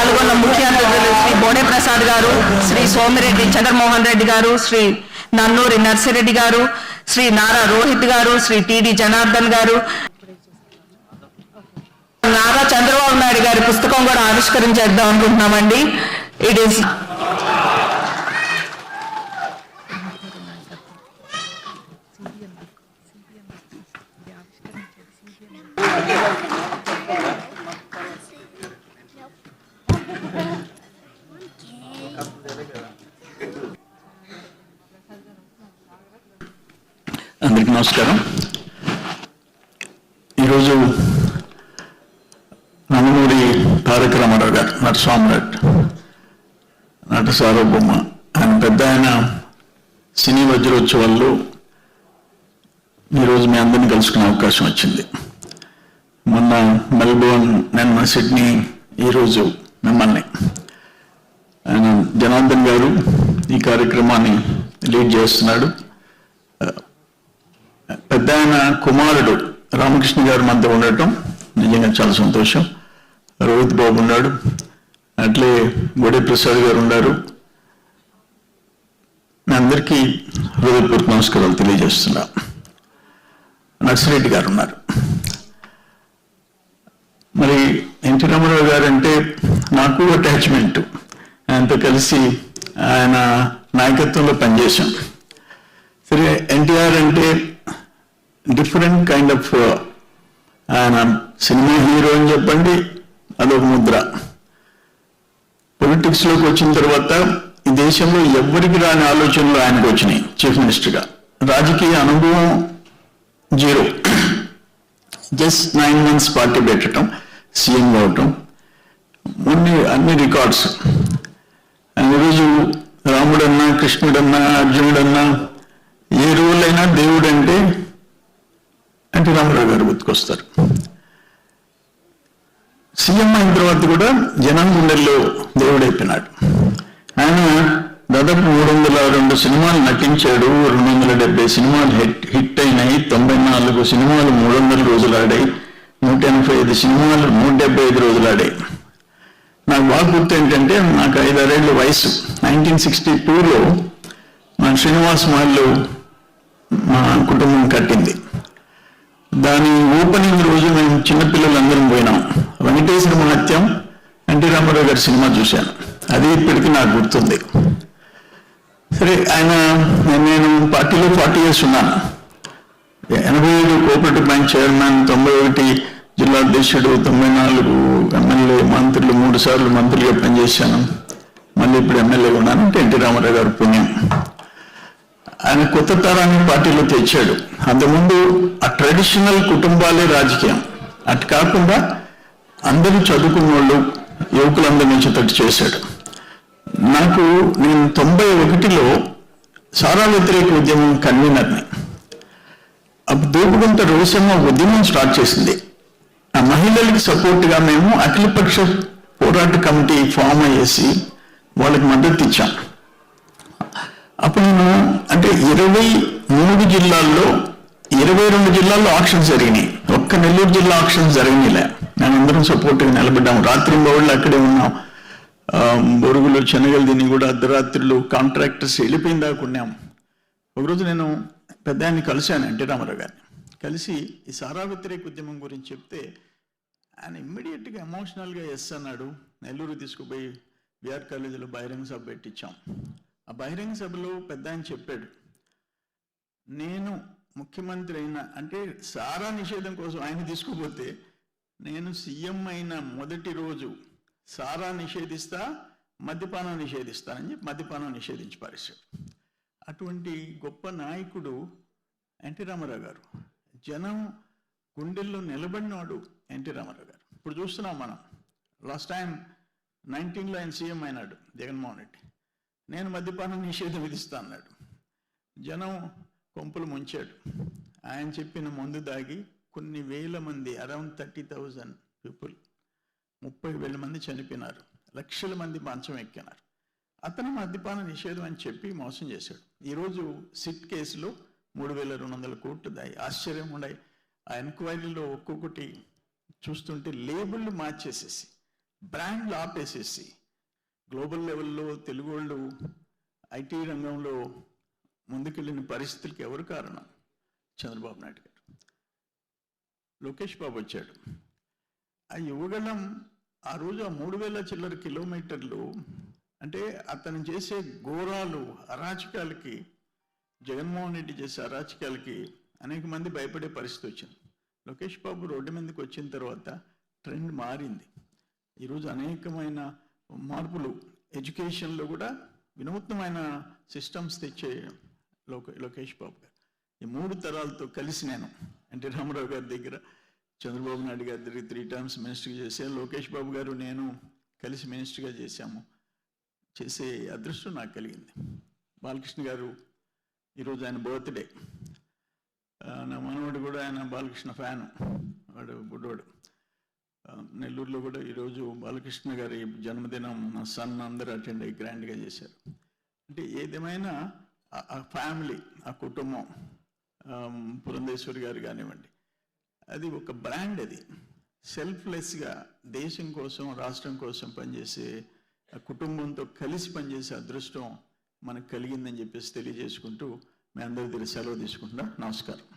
పాల్గొన్న ముఖ్య అతిథులు శ్రీ బోడే ప్రసాద్ గారు, శ్రీ సోమిరెడ్డి చంద్రమోహన్ రెడ్డి గారు, శ్రీ నన్నూరి నర్సిరెడ్డి గారు, శ్రీ నారా రోహిత్ గారు, శ్రీ టిడి జనార్దన్ గారు, నారా చంద్రబాబు నాయుడు గారి పుస్తకం కూడా ఆవిష్కరించేద్దాం అనుకుంటున్నామండి. ఇట్ ఈస్ అందరికీ నమస్కారం. ఈరోజు నందమూరి తారక రామారావు గారు నటసామ్రాట్, నట సార్వభౌమ, ఆయన పెద్ద ఆయన సినీ వజ్రోత్సవాల్లో ఈరోజు మీ అందరినీ కలుసుకునే అవకాశం వచ్చింది. మొన్న మెల్బోర్న్, నిన్న సిడ్నీ, ఈరోజు మిమ్మల్ని. ఆయన జనార్దన్ గారు ఈ కార్యక్రమాన్ని లీడ్ చేస్తున్నాడు. పెద్ద ఆయన కుమారుడు రామకృష్ణ గారు మనతో ఉండటం నిజంగా చాలా సంతోషం. రోహిత్ బాబు ఉన్నాడు, అట్లే బోడే ప్రసాద్ గారు ఉన్నారు. మీ అందరికీ హృదయపూర్వక నమస్కారాలు తెలియజేస్తున్నా. నర్సిరెడ్డి గారు ఉన్నారు. మరి ఎన్టీ రామారావు గారు అంటే నాకు అటాచ్మెంట్. ఆయనతో కలిసి ఆయన నాయకత్వంలో పనిచేశాం. సరే, ఎన్టీఆర్ అంటే డిఫరెంట్ కైండ్ ఆఫ్, ఆయన సినిమా హీరో అని చెప్పండి, అదొక ముద్ర. పొలిటిక్స్లోకి వచ్చిన తర్వాత ఈ దేశంలో ఎవ్వరికి రాని ఆలోచనలు ఆయనకు వచ్చినాయి. చీఫ్ మినిస్టర్గా రాజకీయ అనుభవం జీరో, జస్ట్ 9 months పార్టీ పెట్టడం, సీఎం అవటం, అన్ని రికార్డ్స్. ఈరోజు రాముడన్నా, కృష్ణుడన్నా, అర్జునుడన్నా, ఏ రోల్ అయినా దేవుడు అంటే ఎన్టీ రామారావు గారు గుర్తుకొస్తారు. సీఎం అయిన తర్వాత కూడా జనం గుండెల్లో దేవుడైపోయినాడు. ఆయన దాదాపు 302 సినిమాలు నటించాడు. 270 సినిమాలు హిట్ అయినాయి. 94 సినిమాలు 300 రోజులు ఆడాయి. 185 సినిమాలు 175 రోజులు ఆడాయి. నాకు బాగా గుర్తు ఏంటంటే, నాకు 5-6 ఏళ్ళ వయసు. 1962లో మన శ్రీనివాస్ మాల్లో మా కుటుంబం కట్టింది. దాని ఓపెనింగ్ రోజు మేము చిన్నపిల్లలందరం పోయినాం. వెంకటేశ్వర మహత్యం, ఎన్టీ రామారావు గారి సినిమా చూశాను. అది ఇప్పటికీ నాకు గుర్తుంది. సరే, నేను పార్టీలో 40 years ఉన్నాను. 85 కోఆపరేటివ్ బ్యాంక్ చైర్మన్, 91 జిల్లా అధ్యక్షుడు, 94 ఎమ్మెల్యే, మంత్రులు, 3 సార్లు మంత్రిగా పనిచేశాను. మళ్ళీ ఇప్పుడు ఎమ్మెల్యేగా ఉన్నాను. అంటే ఎన్టీ రామారావు గారి పుణ్యం. ఆయన కొత్త తరాన్ని పార్టీలో తెచ్చాడు. అంతకుముందు ఆ ట్రెడిషనల్ కుటుంబాలే రాజకీయం. అటు కాకుండా అందరూ చదువుకున్న వాళ్ళు, యువకులందరి నుంచి తట్టు చేశాడు. నేను 91లో సారా వ్యతిరేక ఉద్యమం కన్వీనర్ని. అప్పుడు దూపుకుంట రోసమ్మ ఉద్యమం స్టార్ట్ చేసింది. ఆ మహిళలకి సపోర్ట్గా మేము అఖిలపక్ష పోరాట కమిటీ ఫామ్ అయ్యేసి వాళ్ళకి మద్దతు ఇచ్చాం. అప్పుడు నేను అంటే 23 జిల్లాల్లో 22 జిల్లాల్లో ఆక్షన్స్ జరిగినాయి. ఒక్క నెల్లూరు జిల్లా ఆక్షన్స్ జరిగినాయిలే. నేను అందరం సపోర్ట్గా నిలబడ్డాము. రాత్రి బౌళ్ళు అక్కడే ఉన్నాం. బొరుగులు, శనగలు తిని కూడా అర్ధరాత్రులు కాంట్రాక్టర్స్ వెళ్ళిపోయిన దాకా ఉన్నాం. ఒకరోజు నేను పెద్ద ఆయన్ని కలిశాను, ఎన్టీ రామారావు గారిని. కలిసి ఈ సారా వ్యతిరేక ఉద్యమం గురించి చెప్తే ఆయన ఇమ్మీడియట్గా ఎమోషనల్గా ఎస్ అన్నాడు. నెల్లూరు తీసుకుపోయి బిఆర్ కాలేజీలో బహిరంగ సభ పెట్టించాం. ఆ బహిరంగ సభలో పెద్ద ఆయన చెప్పాడు, నేను ముఖ్యమంత్రి అయినా అంటే సారా నిషేధం కోసం ఆయన తీసుకుపోతే, నేను సీఎం అయిన మొదటి రోజు సారా నిషేధిస్తా, మద్యపానం నిషేధిస్తానని చెప్పి మద్యపానం నిషేధించి పారేశాడు. అటువంటి గొప్ప నాయకుడు ఎన్టీ రామారావు గారు. జనం గుండెల్లో నిలబడినవాడు ఎన్టీ రామారావు గారు. ఇప్పుడు చూస్తున్నాం మనం. లాస్ట్ టైం 19లో ఆయన సీఎం అయినాడు జగన్మోహన్ రెడ్డి. నేను మద్యపానం నిషేధం విధిస్తా అన్నాడు. జనం కొంపులు ముంచాడు. ఆయన చెప్పిన మందు దాగి కొన్ని వేల మంది, అరౌండ్ 30,000 పీపుల్, 30,000 మంది చనిపోయినారు. లక్షల మంది మంచం ఎక్కినారు. అతను మద్యపాన నిషేధం అని చెప్పి మోసం చేశాడు. ఈరోజు సిట్ కేసులో 3,200 కోట్లు దాయి. ఆశ్చర్యం ఉన్నాయి. ఆ ఎంక్వైరీలో ఒక్కొక్కటి చూస్తుంటే లేబుల్ మార్చేసేసి బ్రాండ్లు ఆపేసేసి గ్లోబల్ లెవెల్లో తెలుగు వాళ్ళు ఐటీ రంగంలో ముందుకెళ్ళిన పరిస్థితులకి ఎవరు కారణం? చంద్రబాబు నాయుడు గారు. లోకేష్ బాబు వచ్చాడు. ఆ యువగళం ఆ రోజు ఆ 3,000 చిల్లర కిలోమీటర్లు అంటే అతను చేసే ఘోరాలు అరాచకాలకి, జగన్మోహన్ రెడ్డి చేసే అరాచకాలకి అనేక మంది భయపడే పరిస్థితి వచ్చింది. లోకేష్ బాబు రోడ్డు మీదకి వచ్చిన తర్వాత ట్రెండ్ మారింది. ఈరోజు అనేకమైన మార్పులు, ఎడ్యుకేషన్లో కూడా వినూత్నమైన సిస్టమ్స్ తెచ్చే లోకేష్ బాబు గారు. ఈ 3 తరాలతో కలిసి నేను ఎన్టీ రామారావు గారి దగ్గర, చంద్రబాబు నాయుడు గారి దగ్గర 3 times మినిస్టర్గా చేశాను. లోకేష్ బాబు గారు నేను కలిసి మినిస్టర్గా చేసే అదృష్టం నాకు కలిగింది. బాలకృష్ణ గారు ఈరోజు ఆయన బర్త్డే. నా మనవాడు కూడా ఆయన బాలకృష్ణ ఫ్యాను, వాడు బుడ్డోడు. నెల్లూరులో కూడా ఈరోజు బాలకృష్ణ గారి జన్మదినం నా సన్ అందరూ అటెండ్ అయ్యి గ్రాండ్గా చేశారు. అంటే ఏదేమైనా ఆ ఫ్యామిలీ, ఆ కుటుంబం, పురంధేశ్వరి గారు కానివ్వండి, అది ఒక బ్రాండ్. అది సెల్ఫ్లెస్గా దేశం కోసం, రాష్ట్రం కోసం పనిచేసే ఆ కుటుంబంతో కలిసి పనిచేసే అదృష్టం మనకు కలిగిందని చెప్పేసి తెలియజేసుకుంటూ మీ అందరి దగ్గర సెలవు తీసుకుంటున్నా. నమస్కారం.